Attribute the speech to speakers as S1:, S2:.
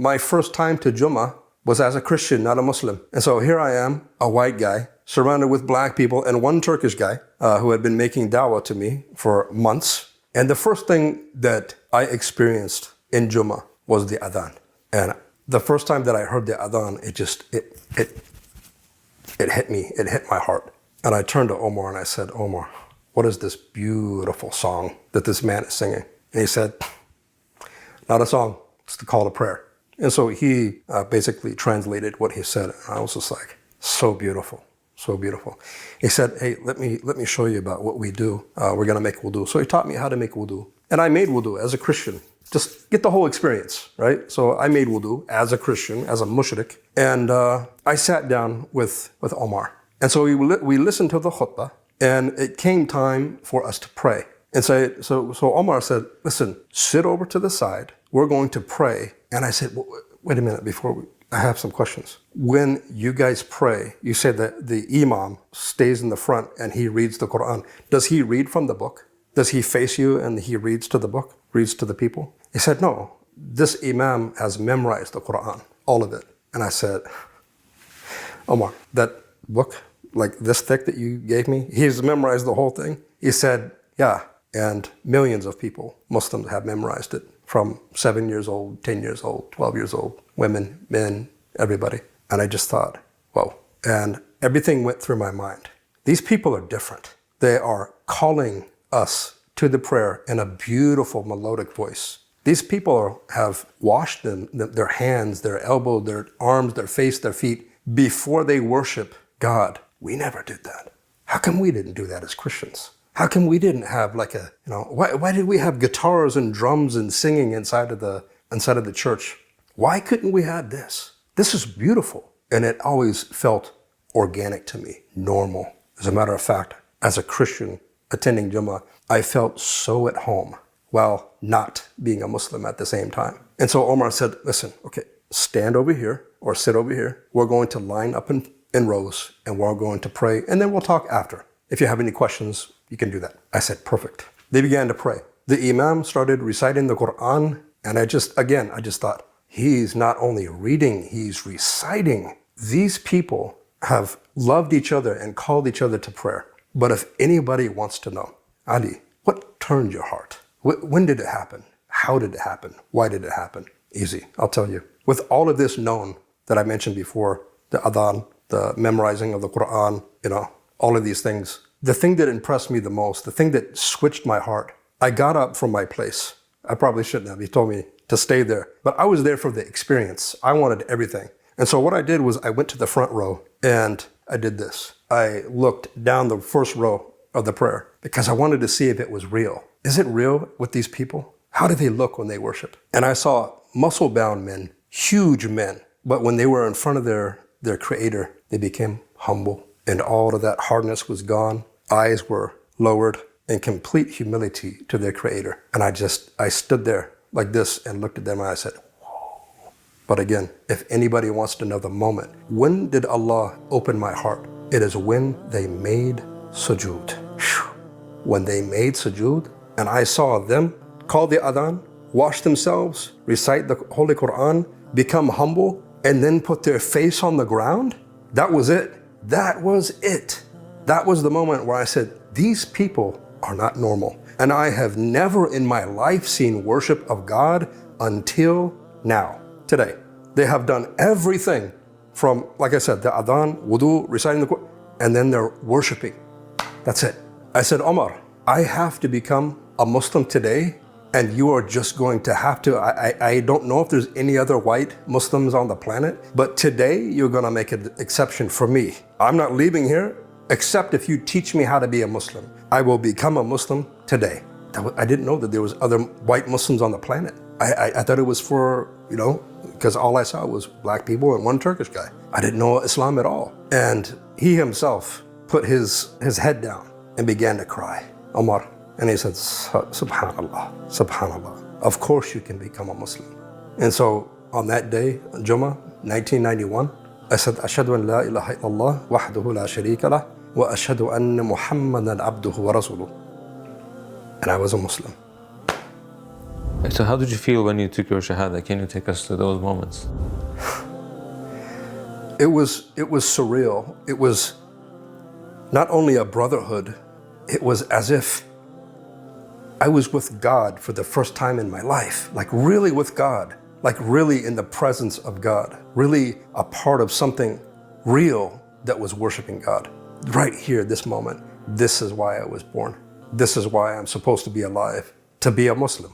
S1: my first time to Jumah was as a Christian, not a Muslim. And so here I am, a white guy, surrounded with black people and one Turkish guy who had been making dawah to me for months. And the first thing that I experienced in Jumah was the adhan. And the first time that I heard the adhan, it hit me, it hit my heart. And I turned to Omar and I said, Omar, what is this beautiful song that this man is singing? And he said, not a song, it's the call to prayer. And so he basically translated what he said. And I was just like, so beautiful, so beautiful. He said, hey, let me show you about what we do. We're gonna make wudu. So he taught me how to make wudu. And I made wudu as a Christian. Just get the whole experience, right? So I made wudu as a Christian, as a mushrik. And I sat down with Omar. And so we listened to the khutbah, and it came time for us to pray. And so Omar said, listen, sit over to the side. We're going to pray. And I said, well, wait a minute, I have some questions. When you guys pray, you said that the imam stays in the front and he reads the Quran. Does he read from the book? Does he face you and he reads to the book, reads to the people? He said, no, this imam has memorized the Quran, all of it. And I said, Omar, that book, like this thick that you gave me, he's memorized the whole thing? He said, yeah, and millions of people, Muslims, have memorized it from 7 years old, 10 years old, 12 years old, women, men, everybody. And I just thought, whoa. And everything went through my mind. These people are different. They are calling us to the prayer in a beautiful melodic voice. These people have washed their hands, their elbow, their arms, their face, their feet before they worship God. We never did that. How come we didn't do that as Christians? How come we didn't have why did we have guitars and drums and singing inside of the church? Why couldn't we have this? This is beautiful. And it always felt organic to me, normal. As a matter of fact, as a Christian attending Jumah, I felt so at home while not being a Muslim at the same time. And so Omar said, listen, okay, stand over here or sit over here. We're going to line up in rows and we're going to pray and then we'll talk after. If you have any questions, you can do that. I said, perfect. They began to pray. The imam started reciting the Quran and I just thought, he's not only reading, he's reciting. These people have loved each other and called each other to prayer. But if anybody wants to know, Ali, what turned your heart? When did it happen? How did it happen? Why did it happen? Easy, I'll tell you. With all of this known that I mentioned before, the adhan, the memorizing of the Quran, all of these things, the thing that impressed me the most, the thing that switched my heart, I got up from my place. I probably shouldn't have. He told me to stay there. But I was there for the experience. I wanted everything. And so what I did was I went to the front row and I did this. I looked down the first row of the prayer because I wanted to see if it was real. Is it real with these people? How do they look when they worship? And I saw muscle-bound men, huge men, but when they were in front of their creator, they became humble and all of that hardness was gone. Eyes were lowered in complete humility to their creator. And I stood there like this and looked at them and I said, whoa. But again, if anybody wants to know the moment, when did Allah open my heart? It is when they made sujood. When they made sujood and I saw them call the adhan, wash themselves, recite the Holy Quran, become humble, and then put their face on the ground, that was it. That was it. That was the moment where I said, these people are not normal. And I have never in my life seen worship of God until now, today. They have done everything from, like I said, the adhan, wudu, reciting the Quran, and then they're worshiping. That's it. I said, Omar, I have to become a Muslim today, and you are just going to have to. I don't know if there's any other white Muslims on the planet, but today you're going to make an exception for me. I'm not leaving here except if you teach me how to be a Muslim. I will become a Muslim today. I didn't know that there was other white Muslims on the planet. I thought it was for, because all I saw was black people and one Turkish guy. I didn't know Islam at all. And he himself put his head down and began to cry. Omar. And he said, Subhanallah, Subhanallah. Of course you can become a Muslim. And so on that day, Jumah, 1991, I said, Ashhadu an la ilaha illallah, wahdahu la sharika lah, wa ashhadu anna Muhammadan abduhu wa rasuluh. And I was a Muslim.
S2: So how did you feel when you took your Shahada? Can you take us to those moments?
S1: It was surreal. It was not only a brotherhood, it was as if I was with God for the first time in my life, like really with God, like really in the presence of God, really a part of something real that was worshiping God. Right here, this moment, this is why I was born. This is why I'm supposed to be alive, to be a Muslim.